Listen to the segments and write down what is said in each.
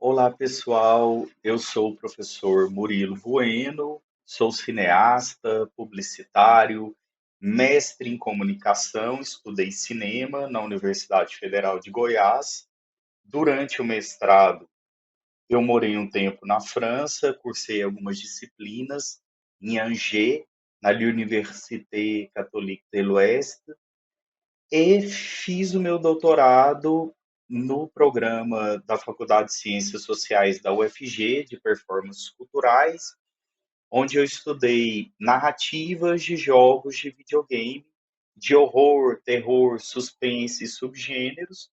Olá, pessoal. Eu sou o professor Murilo Bueno, sou cineasta, publicitário, mestre em comunicação, estudei cinema na Universidade Federal de Goiás. Durante o mestrado, eu morei um tempo na França, cursei algumas disciplinas em Angers, na L'Université Catholique de l'Ouest, e fiz o meu doutorado no programa da Faculdade de Ciências Sociais da UFG, de Performances Culturais, onde eu estudei narrativas de jogos de videogame, de horror, terror, suspense e subgêneros.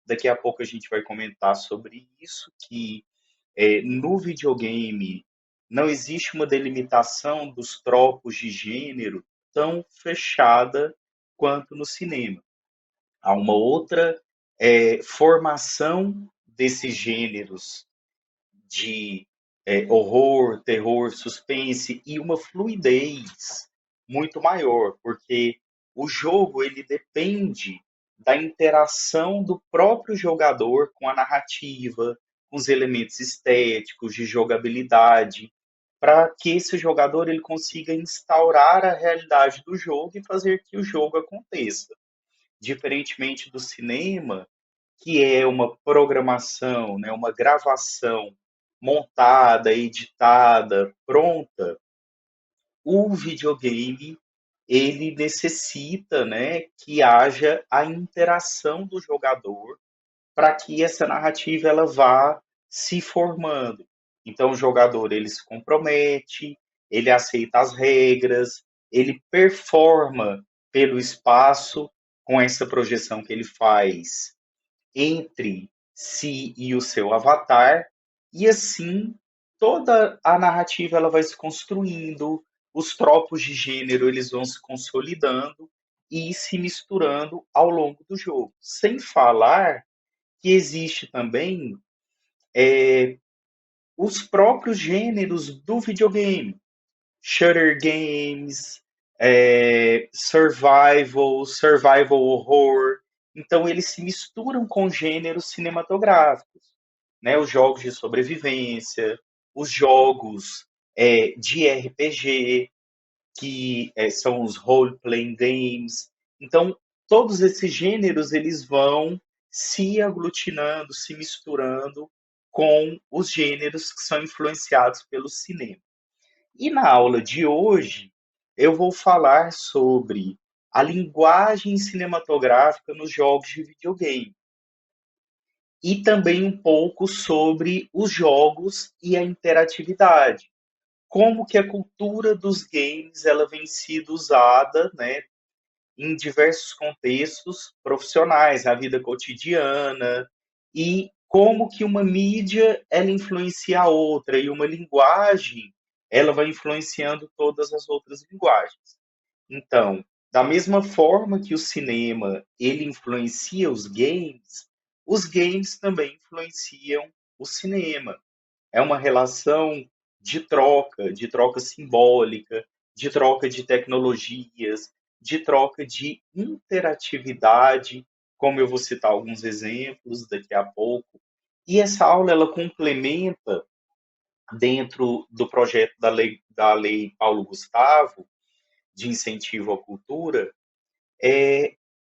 Daqui a pouco a gente vai comentar sobre isso, que no videogame não existe uma delimitação dos tropos de gênero tão fechada quanto no cinema. Há uma outra formação desses gêneros de horror, terror, suspense e uma fluidez muito maior, porque o jogo ele depende da interação do próprio jogador com a narrativa, com os elementos estéticos de jogabilidade, para que esse jogador ele consiga instaurar a realidade do jogo e fazer que o jogo aconteça. Diferentemente do cinema, que é uma programação, né, uma gravação montada, editada, pronta, o videogame ele necessita, né, que haja a interação do jogador para que essa narrativa ela vá se formando. Então o jogador ele se compromete, ele aceita as regras, ele performa pelo espaço com essa projeção que ele faz entre si e o seu avatar, e assim toda a narrativa ela vai se construindo, os tropos de gênero eles vão se consolidando e se misturando ao longo do jogo. Sem falar que existe também os próprios gêneros do videogame, shooter games, survival horror. Então eles se misturam com gêneros cinematográficos, né? Os jogos de sobrevivência, os jogos de RPG, que são os role-playing games. Então todos esses gêneros eles vão se aglutinando, se misturando com os gêneros que são influenciados pelo cinema. E na aula de hoje, eu vou falar sobre a linguagem cinematográfica nos jogos de videogame e também um pouco sobre os jogos e a interatividade. Como que a cultura dos games ela vem sido usada, né, em diversos contextos profissionais, na vida cotidiana, e como que uma mídia ela influencia a outra e uma linguagem ela vai influenciando todas as outras linguagens. Então, da mesma forma que o cinema ele influencia os games também influenciam o cinema. É uma relação de troca simbólica, de troca de tecnologias, de troca de interatividade, como eu vou citar alguns exemplos daqui a pouco. E essa aula ela complementa dentro do projeto da lei Paulo Gustavo de incentivo à cultura,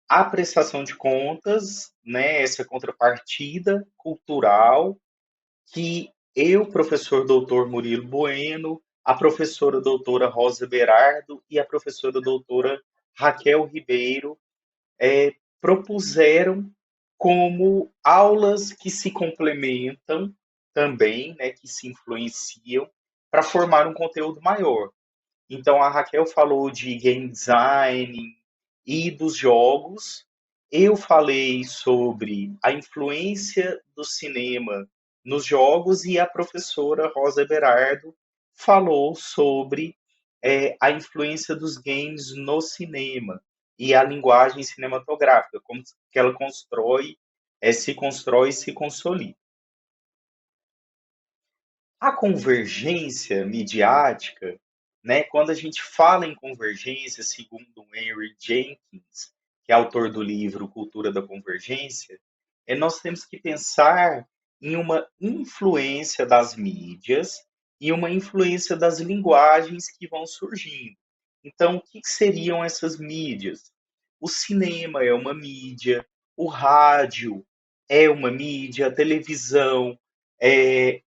a prestação de contas, né, essa contrapartida cultural que eu, professor doutor Murilo Bueno, a professora doutora Rosa Berardo e a professora doutora Raquel Ribeiro propuseram como aulas que se complementam também, né, que se influenciam para formar um conteúdo maior. Então a Raquel falou de game design e dos jogos. Eu falei sobre a influência do cinema nos jogos e a professora Rosa Berardo falou sobre a influência dos games no cinema e a linguagem cinematográfica, como que ela constrói e se consolida. A convergência midiática, né, quando a gente fala em convergência, segundo o Henry Jenkins, que é autor do livro Cultura da Convergência, nós temos que pensar em uma influência das mídias e uma influência das linguagens que vão surgindo. Então, o que seriam essas mídias? O cinema é uma mídia, o rádio é uma mídia, a televisão,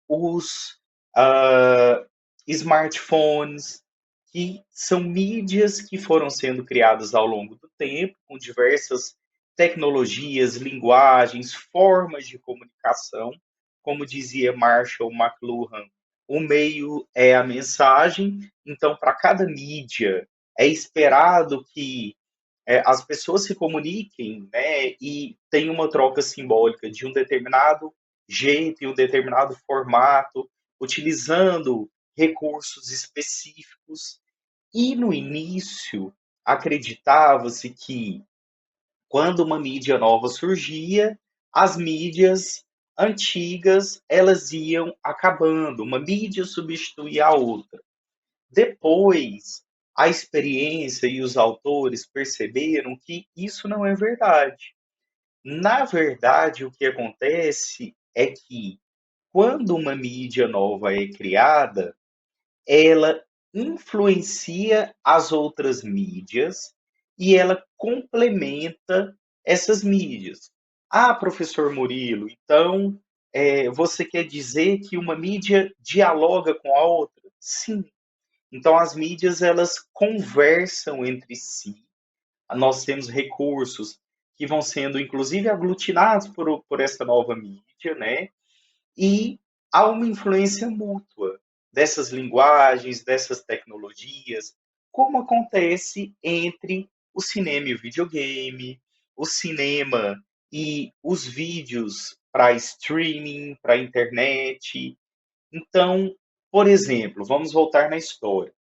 os ah, smartphones, que são mídias que foram sendo criadas ao longo do tempo, com diversas tecnologias, linguagens, formas de comunicação. Como dizia Marshall McLuhan, o meio é a mensagem, então, para cada mídia, é esperado que as pessoas se comuniquem, né, e tenham uma troca simbólica de um determinado jeito e um determinado formato, utilizando recursos específicos. E no início, acreditava-se que quando uma mídia nova surgia, as mídias antigas elas iam acabando, uma mídia substituía a outra. Depois, a experiência e os autores perceberam que isso não é verdade. Na verdade, o que acontece é que quando uma mídia nova é criada, ela influencia as outras mídias e ela complementa essas mídias. Ah, professor Murilo, então você quer dizer que uma mídia dialoga com a outra? Sim. Então as mídias elas conversam entre si. Nós temos recursos que vão sendo inclusive aglutinados por essa nova mídia, né? E há uma influência mútua dessas linguagens, dessas tecnologias, como acontece entre o cinema e o videogame, o cinema e os vídeos para streaming, para internet. Então, por exemplo, vamos voltar na história.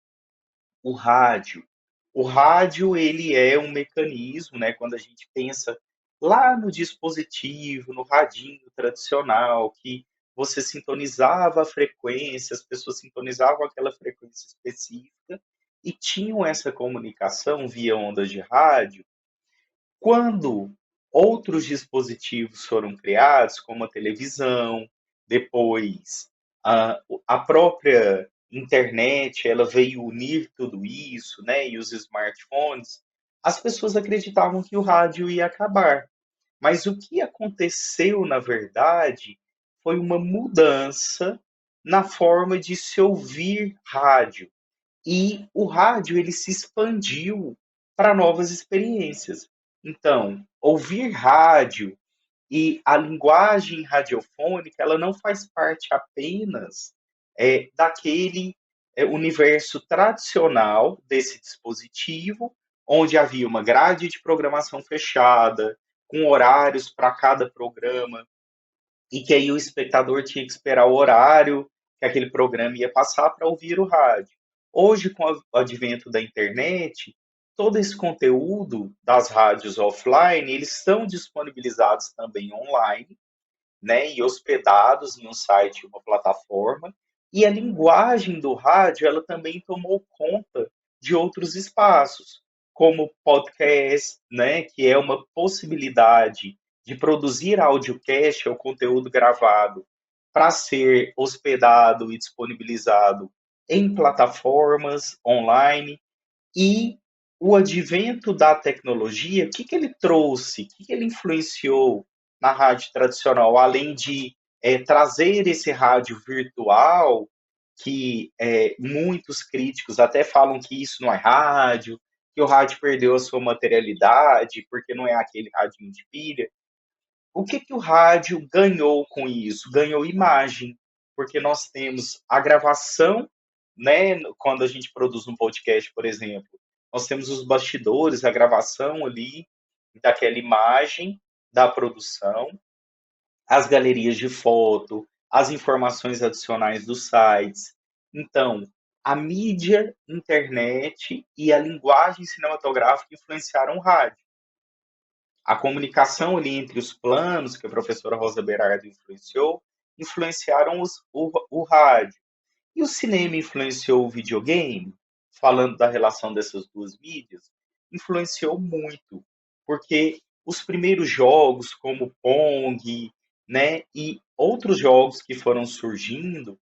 O rádio. O rádio, ele é um mecanismo, né, quando a gente pensa lá no dispositivo, no radinho tradicional, que você sintonizava a frequência, as pessoas sintonizavam aquela frequência específica e tinham essa comunicação via ondas de rádio. Quando outros dispositivos foram criados, como a televisão, depois a própria internet, ela veio unir tudo isso, né, e os smartphones, as pessoas acreditavam que o rádio ia acabar. Mas o que aconteceu, na verdade, foi uma mudança na forma de se ouvir rádio. E o rádio ele se expandiu para novas experiências. Então, ouvir rádio e a linguagem radiofônica, ela não faz parte apenas daquele universo tradicional desse dispositivo, onde havia uma grade de programação fechada, com horários para cada programa, e que aí o espectador tinha que esperar o horário que aquele programa ia passar para ouvir o rádio. Hoje, com o advento da internet, todo esse conteúdo das rádios offline, eles são disponibilizados também online, né, e hospedados em um site, uma plataforma, e a linguagem do rádio, ela também tomou conta de outros espaços, como podcast, né, que é uma possibilidade de produzir audiocast, ou conteúdo gravado, para ser hospedado e disponibilizado em plataformas online. E o advento da tecnologia, o que que ele trouxe? O que que ele influenciou na rádio tradicional? Além de trazer esse rádio virtual, que muitos críticos até falam que isso não é rádio, que o rádio perdeu a sua materialidade, porque não é aquele radinho de pilha. O que que o rádio ganhou com isso? Ganhou imagem, porque nós temos a gravação, né? Quando a gente produz um podcast, por exemplo, nós temos os bastidores, a gravação ali daquela imagem da produção, as galerias de foto, as informações adicionais dos sites. Então, a mídia, internet e a linguagem cinematográfica influenciaram o rádio. A comunicação ali entre os planos, que a professora Rosa Berardo influenciou, influenciaram o rádio. E o cinema influenciou o videogame? Falando da relação dessas duas mídias, influenciou muito, porque os primeiros jogos, como Pong, né? E outros jogos que foram surgindo,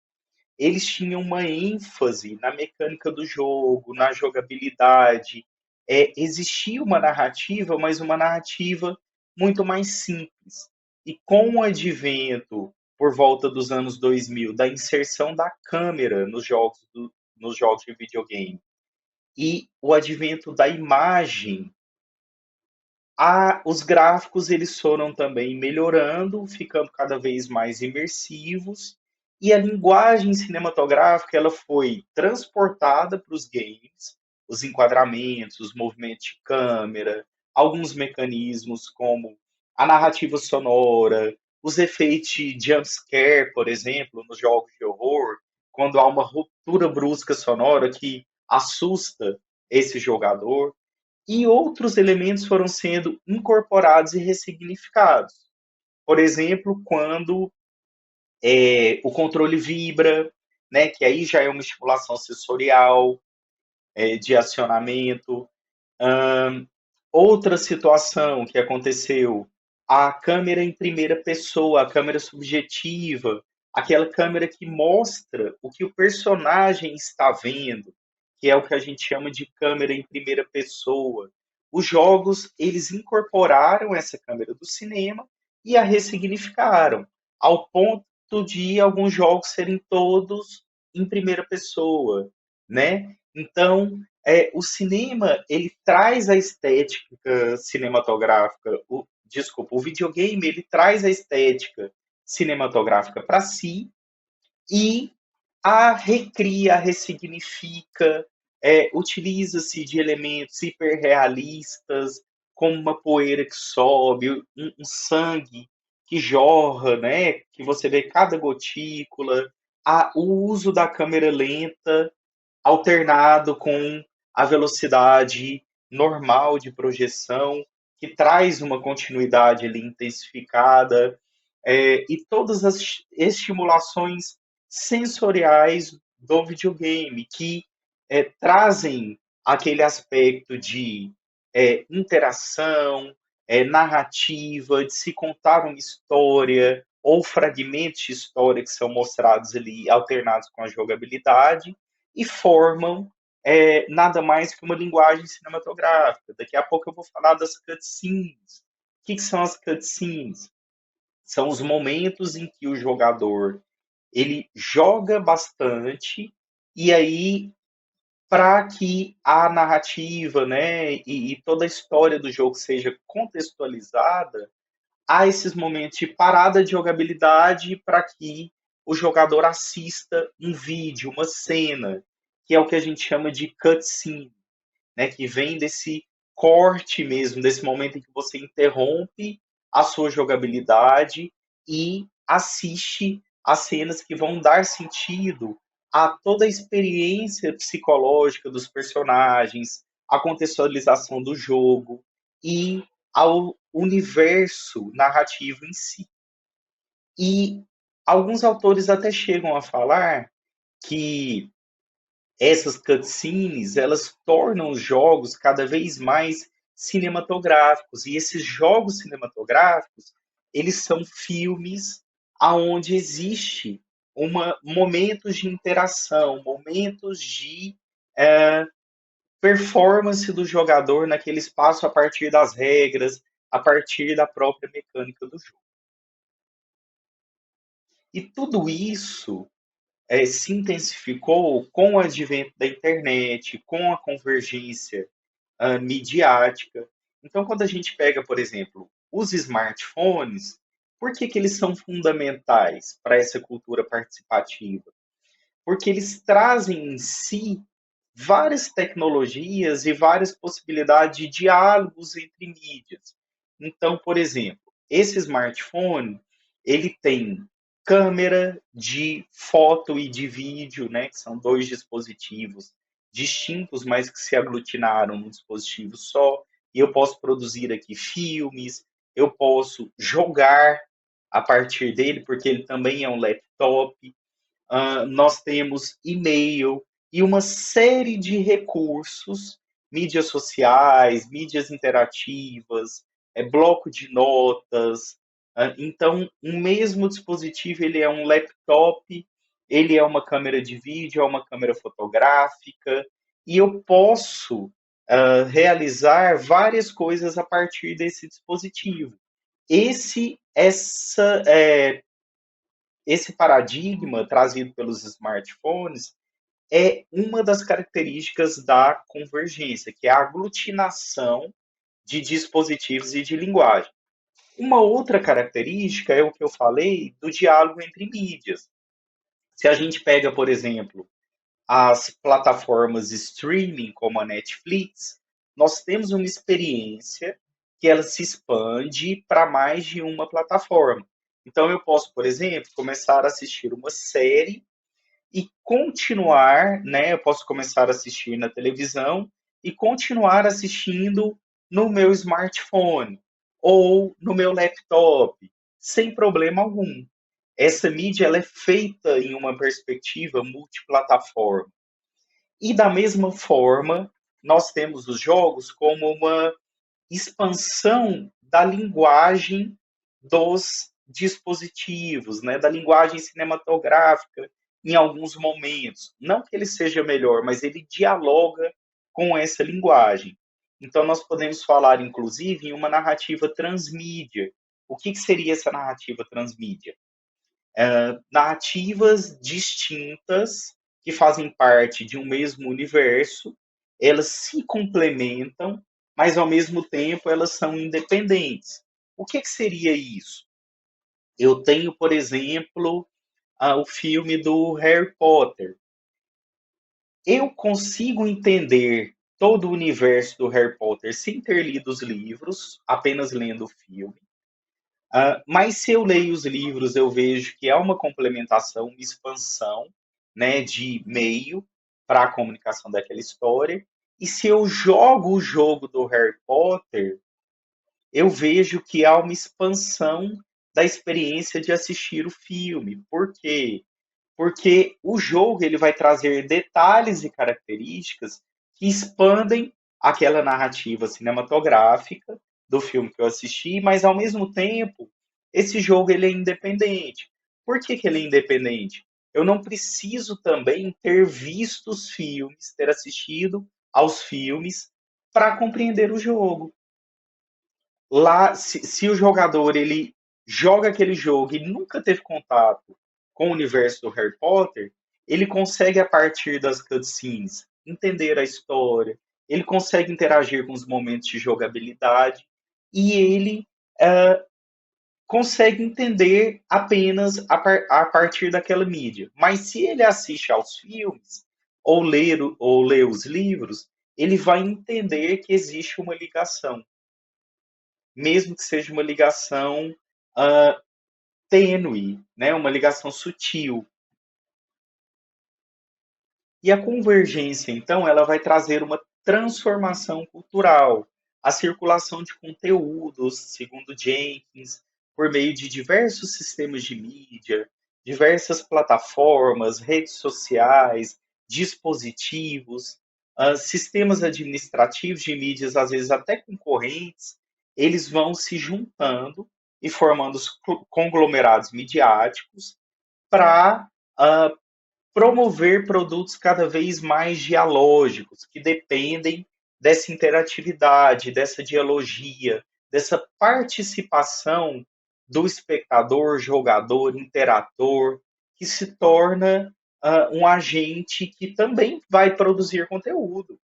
eles tinham uma ênfase na mecânica do jogo, na jogabilidade. Existia uma narrativa, mas uma narrativa muito mais simples. E com o advento, por volta dos anos 2000, da inserção da câmera nos jogos de videogame e o advento da imagem, os gráficos eles foram também melhorando, ficando cada vez mais imersivos, e a linguagem cinematográfica ela foi transportada para os games, os enquadramentos, os movimentos de câmera, alguns mecanismos como a narrativa sonora, os efeitos de jumpscare, por exemplo, nos jogos de horror, quando há uma ruptura brusca sonora que assusta esse jogador e outros elementos foram sendo incorporados e ressignificados. Por exemplo, quando o controle vibra, né, que aí já é uma estimulação sensorial, de acionamento. Ahn, Outra situação que aconteceu, a câmera em primeira pessoa, a câmera subjetiva, aquela câmera que mostra o que o personagem está vendo, que é o que a gente chama de câmera em primeira pessoa. Os jogos, eles incorporaram essa câmera do cinema e a ressignificaram, ao ponto de alguns jogos serem todos em primeira pessoa, né? Então, o cinema ele traz a estética cinematográfica, desculpa, o videogame ele traz a estética cinematográfica para si e a recria, a ressignifica, utiliza-se de elementos hiperrealistas, como uma poeira que sobe, um sangue que jorra, né? Que você vê cada gotícula, o uso da câmera lenta alternado com a velocidade normal de projeção, que traz uma continuidade ali intensificada, e todas as estimulações sensoriais do videogame, que trazem aquele aspecto de interação, narrativa, de se contar uma história, ou fragmentos de história que são mostrados ali, alternados com a jogabilidade, e formam nada mais que uma linguagem cinematográfica. Daqui a pouco eu vou falar das cutscenes. O que são as cutscenes? São os momentos em que o jogador ele joga bastante e aí para que a narrativa, né, e toda a história do jogo seja contextualizada, há esses momentos de parada de jogabilidade para que o jogador assista um vídeo, uma cena, que é o que a gente chama de cutscene, né, que vem desse corte mesmo, desse momento em que você interrompe a sua jogabilidade e assiste as cenas que vão dar sentido a toda a experiência psicológica dos personagens, a contextualização do jogo e ao universo narrativo em si. E alguns autores até chegam a falar que essas cutscenes, elas tornam os jogos cada vez mais cinematográficos. E esses jogos cinematográficos, eles são filmes aonde existe momentos de interação, momentos de é, performance do jogador naquele espaço a partir das regras, a partir da própria mecânica do jogo. E tudo isso se intensificou com o advento da internet, com a convergência midiática. Então, quando a gente pega, por exemplo, os smartphones, por que, que eles são fundamentais para essa cultura participativa? Porque eles trazem em si várias tecnologias e várias possibilidades de diálogos entre mídias. Então, por exemplo, esse smartphone, ele tem câmera de foto e de vídeo, né, que são dois dispositivos distintos, mas que se aglutinaram num dispositivo só. E eu posso produzir aqui filmes, eu posso jogar a partir dele, porque ele também é um laptop. Nós temos e-mail e uma série de recursos, mídias sociais, mídias interativas, bloco de notas, Então, um mesmo dispositivo, ele é um laptop, ele é uma câmera de vídeo, é uma câmera fotográfica, e eu posso realizar várias coisas a partir desse dispositivo. Esse paradigma trazido pelos smartphones é uma das características da convergência, que é a aglutinação de dispositivos e de linguagem. Uma outra característica é o que eu falei do diálogo entre mídias. Se a gente pega, por exemplo, as plataformas de streaming como a Netflix, nós temos uma experiência que ela se expande para mais de uma plataforma. Então eu posso, por exemplo, começar a assistir uma série e continuar, né? Eu posso começar a assistir na televisão e continuar assistindo no meu smartphone ou no meu laptop, sem problema algum. Essa mídia ela é feita em uma perspectiva multiplataforma. E da mesma forma, nós temos os jogos como uma expansão da linguagem dos dispositivos, né, da linguagem cinematográfica em alguns momentos. Não que ele seja melhor, mas ele dialoga com essa linguagem. Então, nós podemos falar, inclusive, em uma narrativa transmídia. O que seria essa narrativa transmídia? Narrativas distintas que fazem parte de um mesmo universo, elas se complementam, mas ao mesmo tempo elas são independentes. O que seria isso? Eu tenho, por exemplo, o filme do Harry Potter. Eu consigo entender todo o universo do Harry Potter sem ter lido os livros, apenas lendo o filme. Mas se eu leio os livros, eu vejo que há uma complementação, uma expansão, né, de meio para a comunicação daquela história. E se eu jogo o jogo do Harry Potter, eu vejo que há uma expansão da experiência de assistir o filme. Por quê? Porque o jogo ele vai trazer detalhes e características que expandem aquela narrativa cinematográfica do filme que eu assisti, mas ao mesmo tempo esse jogo ele é independente. Por que ele é independente? Eu não preciso também ter visto os filmes, ter assistido aos filmes para compreender o jogo. Lá, se o jogador ele joga aquele jogo e nunca teve contato com o universo do Harry Potter, ele consegue, a partir das cutscenes, entender a história, ele consegue interagir com os momentos de jogabilidade e ele consegue entender apenas a partir daquela mídia. Mas se ele assiste aos filmes ou lê os livros, ele vai entender que existe uma ligação, mesmo que seja uma ligação uh, tênue, né? Uma ligação sutil. E a convergência, então, ela vai trazer uma transformação cultural, a circulação de conteúdos, segundo Jenkins, por meio de diversos sistemas de mídia, diversas plataformas, redes sociais, dispositivos, sistemas administrativos de mídias, às vezes até concorrentes, eles vão se juntando e formando os conglomerados midiáticos para promover produtos cada vez mais dialógicos, que dependem dessa interatividade, dessa dialogia, dessa participação do espectador, jogador, interator, que se torna um agente que também vai produzir conteúdo.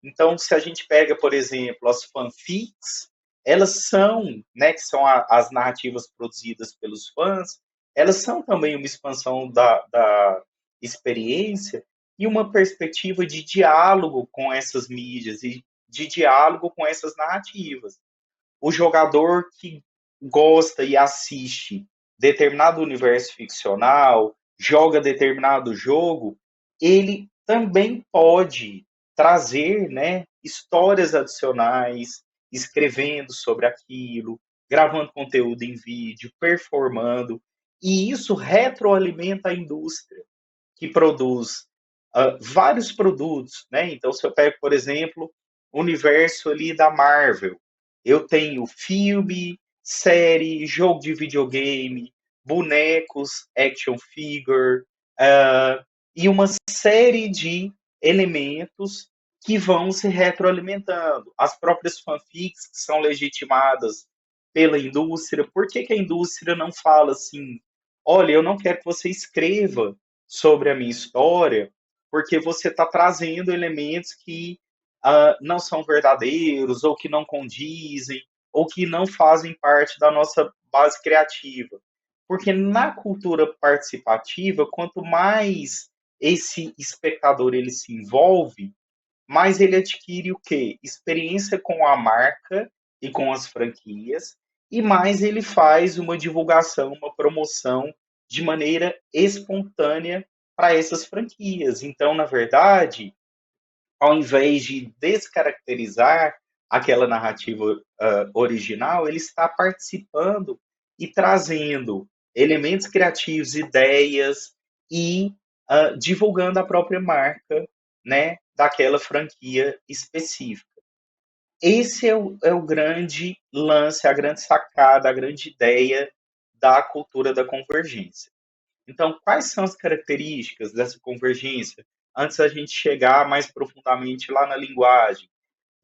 Então, se a gente pega, por exemplo, as fanfics, elas são, né, que são as narrativas produzidas pelos fãs, elas são também uma expansão da experiência e uma perspectiva de diálogo com essas mídias e de diálogo com essas narrativas. O jogador que gosta e assiste determinado universo ficcional, joga determinado jogo, ele também pode trazer, né, histórias adicionais, escrevendo sobre aquilo, gravando conteúdo em vídeo, performando, e isso retroalimenta a indústria que produz vários produtos, né? Então, se eu pego, por exemplo, o universo ali da Marvel, eu tenho filme, série, jogo de videogame, bonecos, action figure, uh, e uma série de elementos que vão se retroalimentando. As próprias fanfics que são legitimadas pela indústria. Por que, que a indústria não fala assim: olha, eu não quero que você escreva sobre a minha história, porque você está trazendo elementos que não são verdadeiros, ou que não condizem, ou que não fazem parte da nossa base criativa. Porque na cultura participativa, quanto mais esse espectador ele se envolve, mais ele adquire o quê? Experiência com a marca e com as franquias, e mais ele faz uma divulgação, uma promoção de maneira espontânea para essas franquias. Então, na verdade, ao invés de descaracterizar aquela narrativa original, ele está participando e trazendo elementos criativos, ideias e divulgando a própria marca, né, daquela franquia específica. Esse é o grande lance, a grande sacada, a grande ideia da cultura da convergência. Então, quais são as características dessa convergência? Antes da gente chegar mais profundamente lá na linguagem,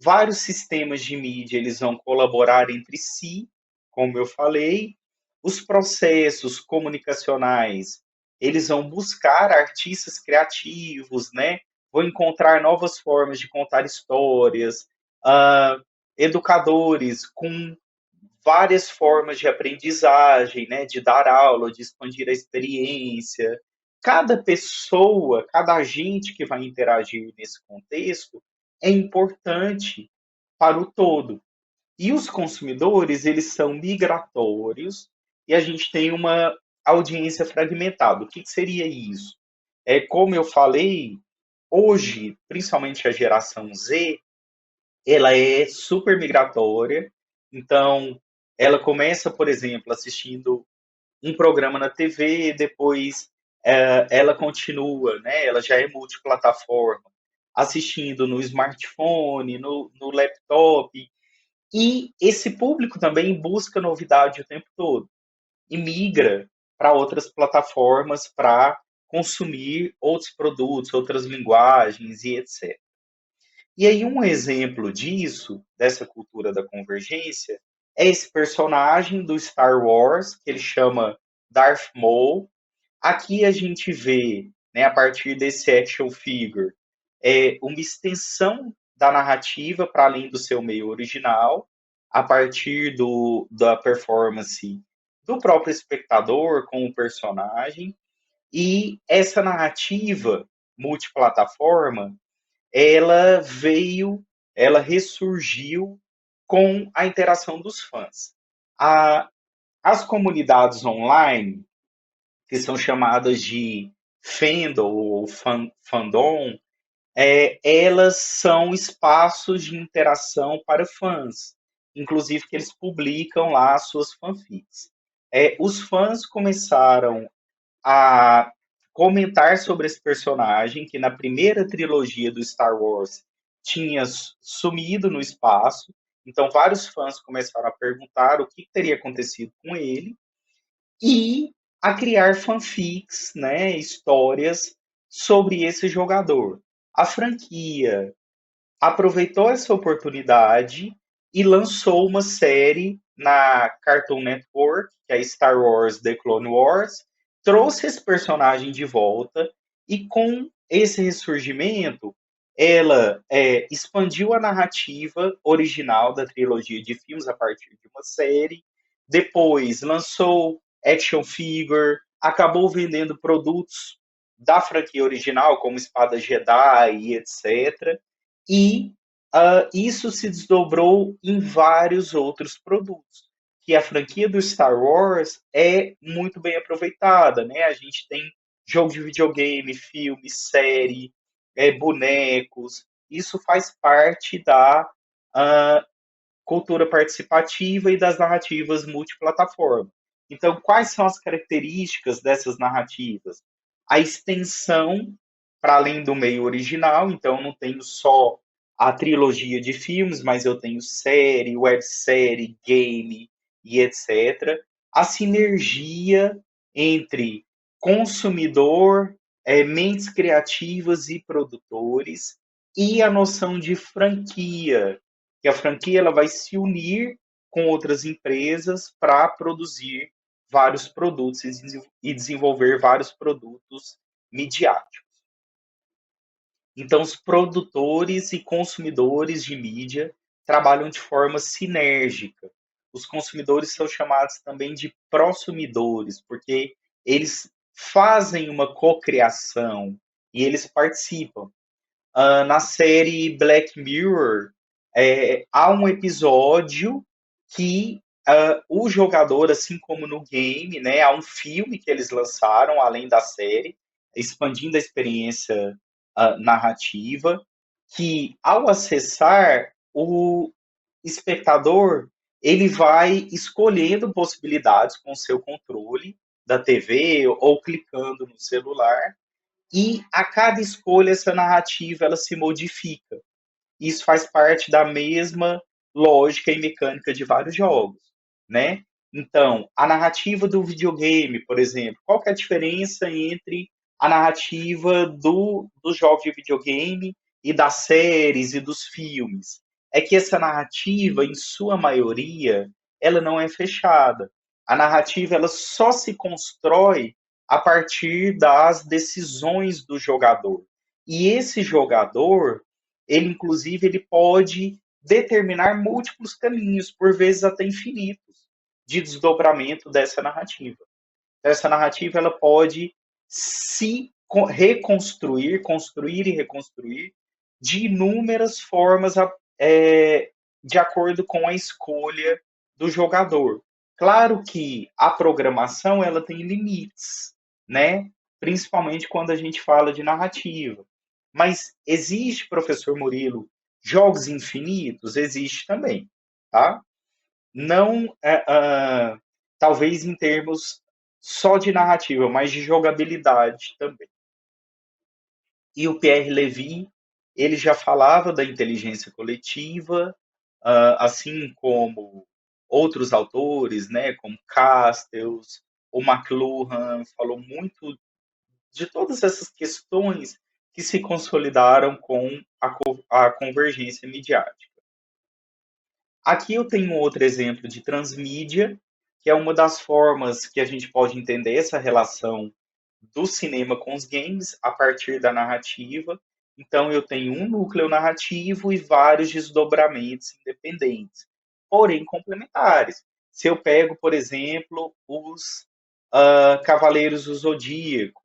vários sistemas de mídia eles vão colaborar entre si, como eu falei. Os processos comunicacionais eles vão buscar artistas criativos, né? Vão encontrar novas formas de contar histórias, uh, educadores com várias formas de aprendizagem, né, de dar aula, de expandir a experiência. Cada pessoa, cada agente que vai interagir nesse contexto é importante para o todo. E os consumidores, eles são migratórios e a gente tem uma audiência fragmentada. O que seria isso? Como eu falei, hoje, principalmente a geração Z, ela é super migratória. Então, ela começa, por exemplo, assistindo um programa na TV, depois ela continua, né? Ela já é multiplataforma, assistindo no smartphone, no laptop. E esse público também busca novidade o tempo todo e migra para outras plataformas para consumir outros produtos, outras linguagens e etc. E aí, um exemplo disso, dessa cultura da convergência, é esse personagem do Star Wars, que ele chama Darth Maul. Aqui a gente vê, né, a partir desse action figure, uma extensão da narrativa para além do seu meio original, a partir da performance do próprio espectador com o personagem. E essa narrativa multiplataforma ela ressurgiu com a interação dos fãs. A, as comunidades online, que são chamadas de fandom ou fandom, elas são espaços de interação para fãs, inclusive que eles publicam lá as suas fanfics. Os fãs começaram a comentar sobre esse personagem que na primeira trilogia do Star Wars tinha sumido no espaço. Então vários fãs começaram a perguntar o que teria acontecido com ele e a criar fanfics, né, histórias sobre esse jogador. A franquia aproveitou essa oportunidade e lançou uma série na Cartoon Network, que é Star Wars The Clone Wars, trouxe esse personagem de volta e com esse ressurgimento ela expandiu a narrativa original da trilogia de filmes a partir de uma série, depois lançou action figure, acabou vendendo produtos da franquia original, como espada Jedi e etc. E isso se desdobrou em vários outros produtos. Que a franquia do Star Wars é muito bem aproveitada, né? A gente tem jogo de videogame, filme, série, bonecos. Isso faz parte da uh, cultura participativa e das narrativas multiplataforma. Então, quais são as características dessas narrativas? A extensão para além do meio original, então eu não tenho só a trilogia de filmes, mas eu tenho série, websérie, game e etc. A sinergia entre consumidor, mentes criativas e produtores, e a noção de franquia, que a franquia ela vai se unir com outras empresas para produzir vários produtos e desenvolver vários produtos midiáticos. Então, os produtores e consumidores de mídia trabalham de forma sinérgica. Os consumidores são chamados também de prosumidores, porque eles fazem uma cocriação e eles participam. Na série Black Mirror, há um episódio que o jogador, assim como no game, né, há um filme que eles lançaram, além da série, expandindo a experiência narrativa, que ao acessar, o espectador ele vai escolhendo possibilidades com o seu controle da TV ou clicando no celular, e a cada escolha essa narrativa ela se modifica. Isso faz parte da mesma lógica e mecânica de vários jogos, né? Então, a narrativa do videogame, por exemplo, qual que é a diferença entre a narrativa dos jogos de videogame e das séries e dos filmes? É que essa narrativa, em sua maioria, ela não é fechada. A narrativa ela só se constrói a partir das decisões do jogador. E esse jogador, ele inclusive ele pode determinar múltiplos caminhos, por vezes até infinitos, de desdobramento dessa narrativa. Essa narrativa ela pode se reconstruir, construir e reconstruir de inúmeras formas de acordo com a escolha do jogador. Claro que a programação ela tem limites, né? Principalmente quando a gente fala de narrativa. Mas existe, professor Murilo, jogos infinitos? Existe também, tá? Não, talvez em termos só de narrativa, mas de jogabilidade também. E o Pierre Levy, ele já falava da inteligência coletiva, assim como outros autores, né, como Castells, o McLuhan, falou muito de todas essas questões que se consolidaram com a convergência midiática. Aqui eu tenho outro exemplo de transmídia, que é uma das formas que a gente pode entender essa relação do cinema com os games a partir da narrativa. Então, eu tenho um núcleo narrativo e vários desdobramentos independentes, porém complementares. Se eu pego, por exemplo, os Cavaleiros do Zodíaco,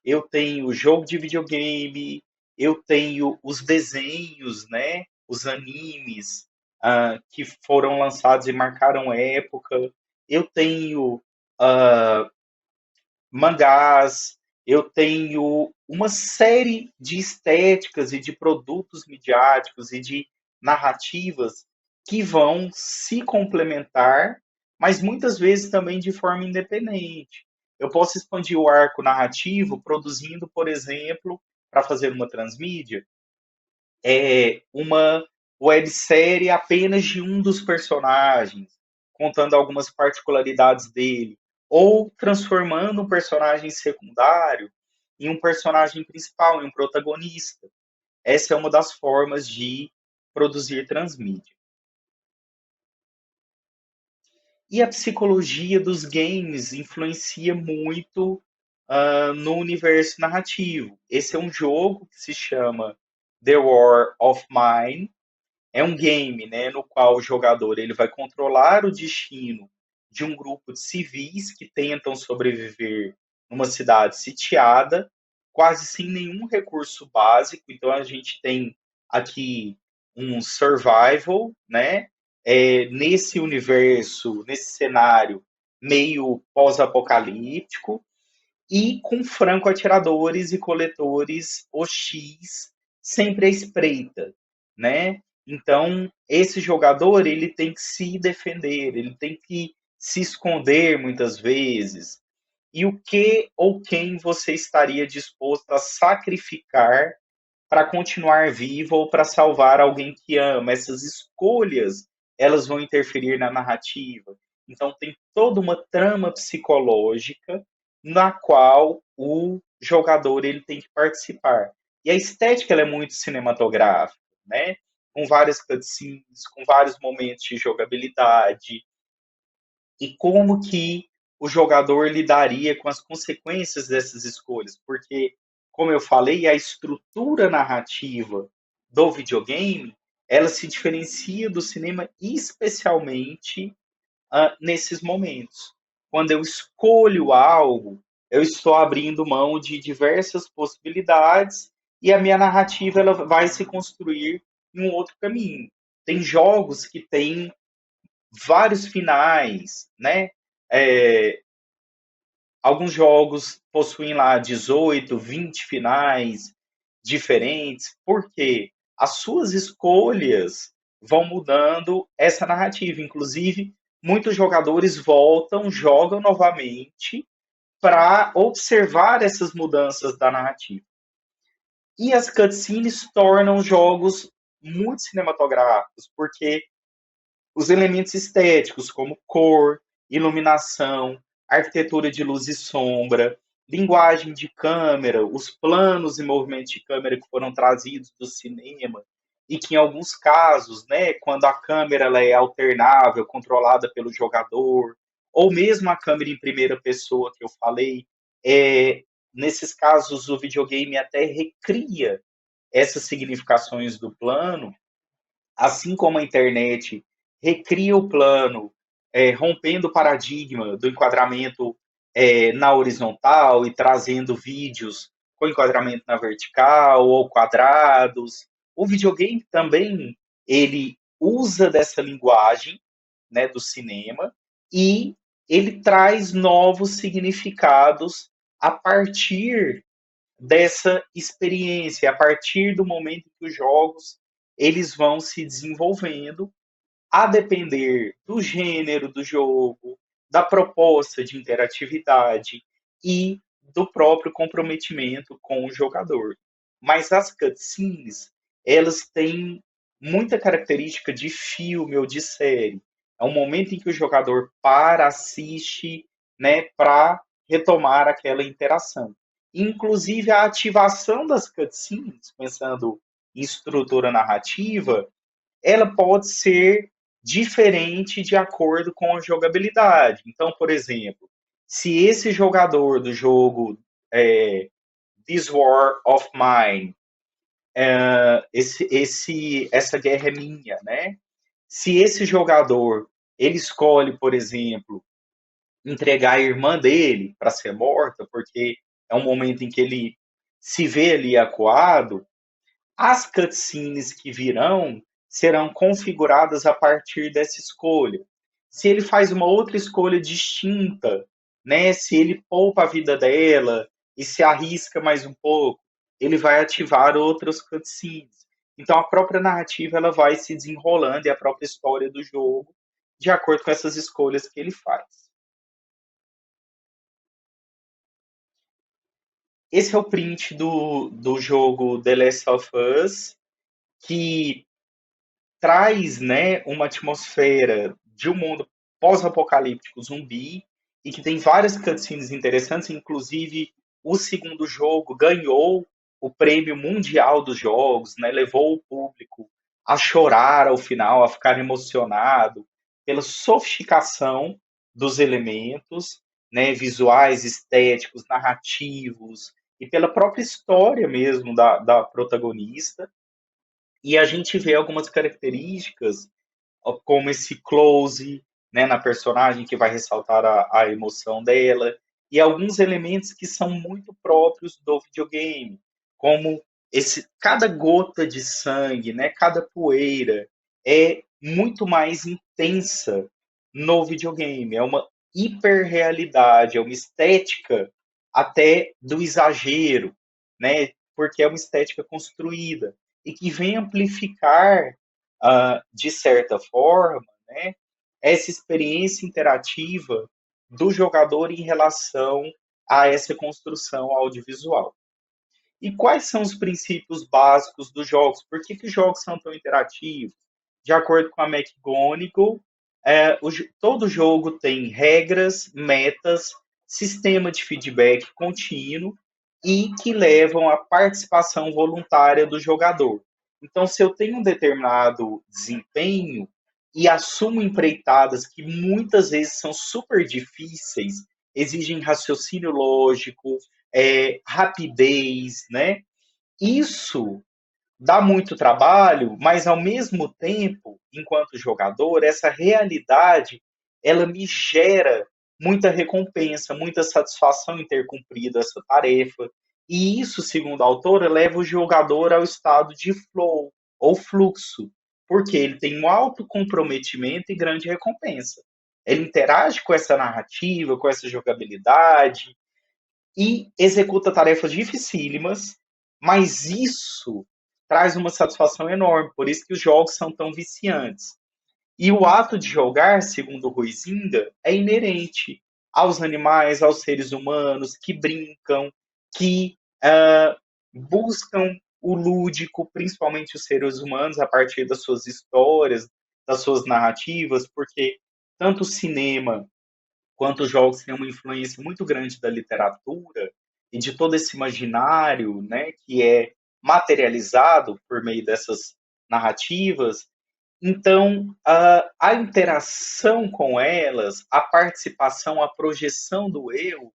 eu tenho jogo de videogame, eu tenho os desenhos, né? Os animes que foram lançados e marcaram época. Eu tenho mangás, eu tenho uma série de estéticas e de produtos midiáticos e de narrativas que vão se complementar, mas muitas vezes também de forma independente. Eu posso expandir o arco narrativo produzindo, por exemplo, para fazer uma transmídia, uma websérie apenas de um dos personagens, contando algumas particularidades dele, ou transformando um personagem secundário em um personagem principal, em um protagonista. Essa é uma das formas de produzir transmídia. E a psicologia dos games influencia muito no universo narrativo. Esse é um jogo que se chama The War of Mine. É um game, né, no qual o jogador ele vai controlar o destino de um grupo de civis que tentam sobreviver numa cidade sitiada, quase sem nenhum recurso básico. Então a gente tem aqui um survival, né? Nesse universo, nesse cenário meio pós-apocalíptico, e com franco-atiradores e coletores hostis sempre à espreita, né? Então, esse jogador, ele tem que se defender, ele tem que se esconder muitas vezes. E o que ou quem você estaria disposto a sacrificar para continuar vivo ou para salvar alguém que ama? Essas escolhas elas vão interferir na narrativa. Então, tem toda uma trama psicológica na qual o jogador ele tem que participar. E a estética ela é muito cinematográfica, né? Com várias cutscenes, com vários momentos de jogabilidade, e como que o jogador lidaria com as consequências dessas escolhas, porque, como eu falei, a estrutura narrativa do videogame, ela se diferencia do cinema especialmente nesses momentos. Quando eu escolho algo, eu estou abrindo mão de diversas possibilidades e a minha narrativa ela vai se construir em um outro caminho. Tem jogos que têm vários finais, né? É, alguns jogos possuem lá 18, 20 finais diferentes, porque as suas escolhas vão mudando essa narrativa. Inclusive, muitos jogadores voltam, jogam novamente para observar essas mudanças da narrativa. E as cutscenes tornam jogos muito cinematográficos, porque os elementos estéticos, como cor, iluminação, arquitetura de luz e sombra, linguagem de câmera, os planos e movimentos de câmera que foram trazidos do cinema, e que em alguns casos, né, quando a câmera ela é alternável, controlada pelo jogador, ou mesmo a câmera em primeira pessoa que eu falei, nesses casos o videogame até recria essas significações do plano, assim como a internet recria o plano, rompendo o paradigma do enquadramento na horizontal e trazendo vídeos com enquadramento na vertical ou quadrados. O videogame também ele usa dessa linguagem, né, do cinema, e ele traz novos significados a partir dessa experiência, a partir do momento que os jogos eles vão se desenvolvendo, a depender do gênero do jogo, da proposta de interatividade e do próprio comprometimento com o jogador. Mas as cutscenes, elas têm muita característica de filme ou de série. É um momento em que o jogador para, assiste, né, para retomar aquela interação. Inclusive, a ativação das cutscenes, pensando em estrutura narrativa, ela pode ser diferente de acordo com a jogabilidade. Então, por exemplo, se esse jogador do jogo This War of Mine, essa guerra é minha, né? Se esse jogador ele escolhe, por exemplo, entregar a irmã dele para ser morta, porque é um momento em que ele se vê ali acuado, as cutscenes que virão serão configuradas a partir dessa escolha. Se ele faz uma outra escolha distinta, né, se ele poupa a vida dela e se arrisca mais um pouco, ele vai ativar outras cutscenes. Então a própria narrativa ela vai se desenrolando e a própria história do jogo de acordo com essas escolhas que ele faz. Esse é o print do jogo The Last of Us, que traz, né, uma atmosfera de um mundo pós-apocalíptico zumbi e que tem várias cutscenes interessantes, inclusive o segundo jogo ganhou o prêmio mundial dos jogos, né, levou o público a chorar ao final, a ficar emocionado pela sofisticação dos elementos, né, visuais, estéticos, narrativos e pela própria história mesmo da protagonista. E a gente vê algumas características, como esse close, né, na personagem que vai ressaltar a emoção dela, e alguns elementos que são muito próprios do videogame, como cada gota de sangue, né, cada poeira é muito mais intensa no videogame, é uma hiperrealidade, é uma estética até do exagero, né, porque é uma estética construída e que vem amplificar, de certa forma, né, essa experiência interativa do jogador em relação a essa construção audiovisual. E quais são os princípios básicos dos jogos? Por que os jogos são tão interativos? de acordo com a McGonigal, todo jogo tem regras, metas, sistema de feedback contínuo e que levam à participação voluntária do jogador. Então, se eu tenho um determinado desempenho e assumo empreitadas que muitas vezes são super difíceis, exigem raciocínio lógico, rapidez, né? Isso dá muito trabalho, mas ao mesmo tempo, enquanto jogador, essa realidade ela me gera muita recompensa, muita satisfação em ter cumprido essa tarefa. E isso, segundo a autora, leva o jogador ao estado de flow ou fluxo, porque ele tem um alto comprometimento e grande recompensa. Ele interage com essa narrativa, com essa jogabilidade, e executa tarefas dificílimas, mas isso traz uma satisfação enorme, por isso que os jogos são tão viciantes. E o ato de jogar, segundo Huizinga, é inerente aos animais, aos seres humanos que brincam, que buscam o lúdico, principalmente os seres humanos, a partir das suas histórias, das suas narrativas, porque tanto o cinema quanto os jogos têm uma influência muito grande da literatura e de todo esse imaginário, né, que é materializado por meio dessas narrativas. Então, a interação com elas, a participação, a projeção do eu,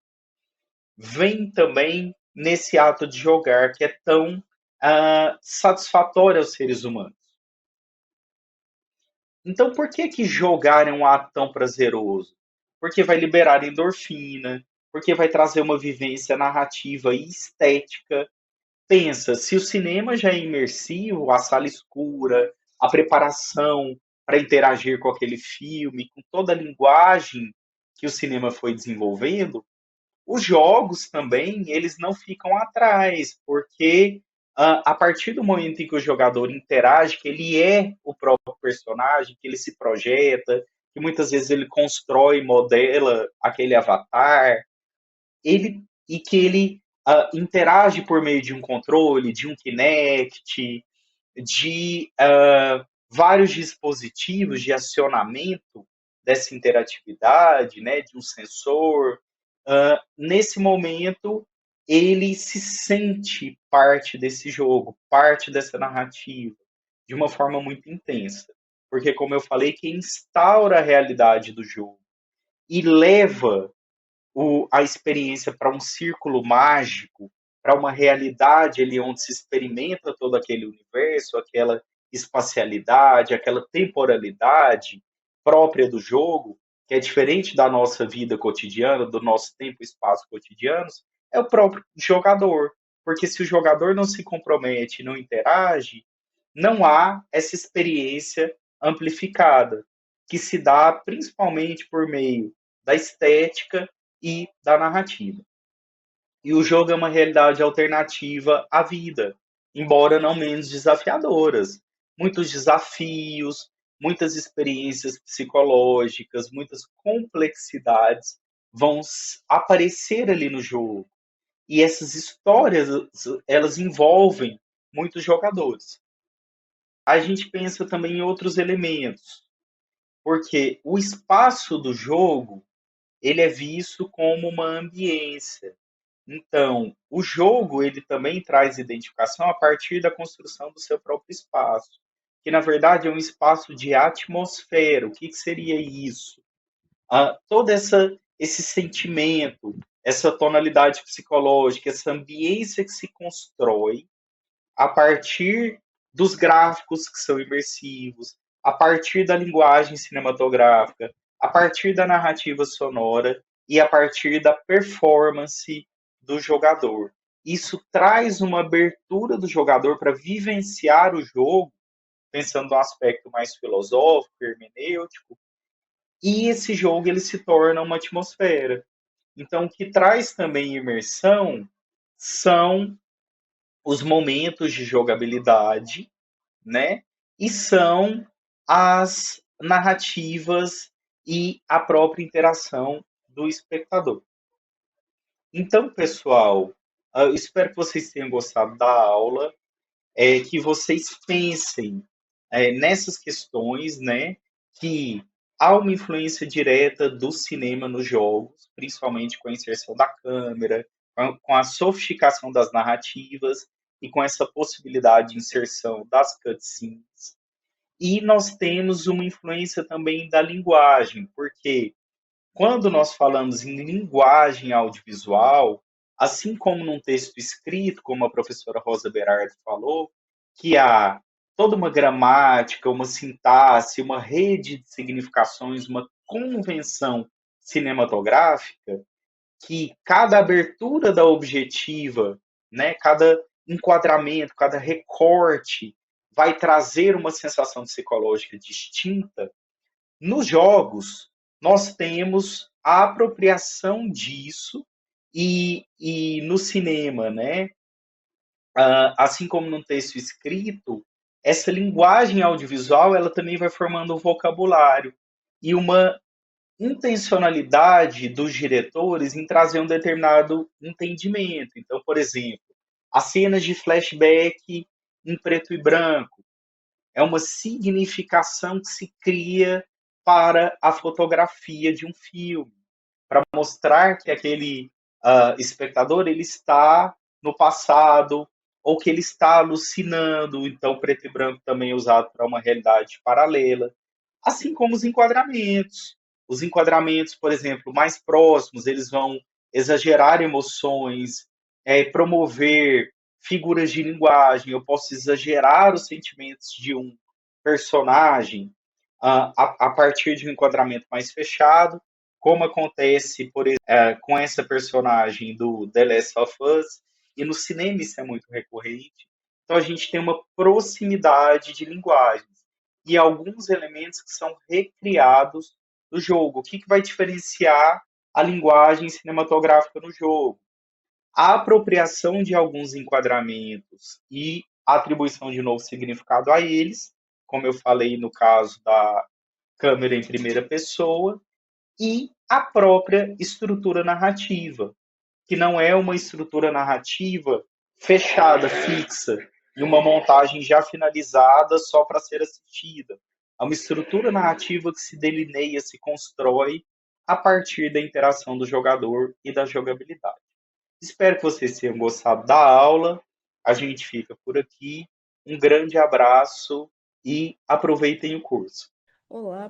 vem também nesse ato de jogar que é tão satisfatório aos seres humanos. Então, por que que jogar é um ato tão prazeroso? Porque vai liberar endorfina, porque vai trazer uma vivência narrativa e estética. Pensa, se o cinema já é imersivo, a sala escura, a preparação para interagir com aquele filme, com toda a linguagem que o cinema foi desenvolvendo, os jogos também, eles não ficam atrás, porque a partir do momento em que o jogador interage, que ele é o próprio personagem, que ele se projeta, que muitas vezes ele constrói, modela aquele avatar, e que ele interage por meio de um controle, de um Kinect, de vários dispositivos de acionamento dessa interatividade, né, de um sensor. Nesse momento, ele se sente parte desse jogo, parte dessa narrativa, de uma forma muito intensa. Porque, como eu falei, quem instaura a realidade do jogo e leva a experiência para um círculo mágico, para uma realidade ali onde se experimenta todo aquele universo, aquela espacialidade, aquela temporalidade própria do jogo, que é diferente da nossa vida cotidiana, do nosso tempo e espaço cotidianos, é o próprio jogador. Porque se o jogador não se compromete, não interage, não há essa experiência amplificada, que se dá principalmente por meio da estética e da narrativa. E o jogo é uma realidade alternativa à vida, embora não menos desafiadoras. Muitos desafios, muitas experiências psicológicas, muitas complexidades vão aparecer ali no jogo. E essas histórias, elas envolvem muitos jogadores. A gente pensa também em outros elementos, porque o espaço do jogo ele é visto como uma ambiência. Então, o jogo ele também traz identificação a partir da construção do seu próprio espaço, que na verdade é um espaço de atmosfera. O que, que seria isso? Todo esse sentimento, essa tonalidade psicológica, essa ambiência que se constrói a partir dos gráficos que são imersivos, a partir da linguagem cinematográfica, a partir da narrativa sonora e a partir da performance do jogador. Isso traz uma abertura do jogador para vivenciar o jogo, pensando no aspecto mais filosófico, hermenêutico, e esse jogo ele se torna uma atmosfera. Então, o que traz também imersão são os momentos de jogabilidade, né? E são as narrativas e a própria interação do espectador. Então, pessoal, eu espero que vocês tenham gostado da aula, que vocês pensem nessas questões, né, que há uma influência direta do cinema nos jogos, principalmente com a inserção da câmera, com a sofisticação das narrativas e com essa possibilidade de inserção das cutscenes. E nós temos uma influência também da linguagem, porque quando nós falamos em linguagem audiovisual, assim como num texto escrito, como a professora Rosa Berardo falou, que há toda uma gramática, uma sintaxe, uma rede de significações, uma convenção cinematográfica, que cada abertura da objetiva, né, cada enquadramento, cada recorte vai trazer uma sensação psicológica distinta. Nos jogos, nós temos a apropriação disso e no cinema, né? Assim como no texto escrito, essa linguagem audiovisual ela também vai formando um vocabulário e uma intencionalidade dos diretores em trazer um determinado entendimento. Então, por exemplo, as cenas de flashback em preto e branco é uma significação que se cria para a fotografia de um filme, para mostrar que aquele espectador ele está no passado ou que ele está alucinando. Então, preto e branco também é usado para uma realidade paralela, assim como os enquadramentos. Os enquadramentos, por exemplo, mais próximos, eles vão exagerar emoções, promover figuras de linguagem. Eu posso exagerar os sentimentos de um personagem a partir de um enquadramento mais fechado, como acontece, por exemplo, com essa personagem do The Last of Us, e no cinema isso é muito recorrente. Então a gente tem uma proximidade de linguagens e alguns elementos que são recriados do jogo. O que, que vai diferenciar a linguagem cinematográfica no jogo? A apropriação de alguns enquadramentos e a atribuição de novo significado a eles, como eu falei no caso da câmera em primeira pessoa, e a própria estrutura narrativa, que não é uma estrutura narrativa fechada, fixa, e uma montagem já finalizada só para ser assistida. É uma estrutura narrativa que se delineia, se constrói a partir da interação do jogador e da jogabilidade. Espero que vocês tenham gostado da aula. A gente fica por aqui. Um grande abraço e aproveitem o curso. Olá,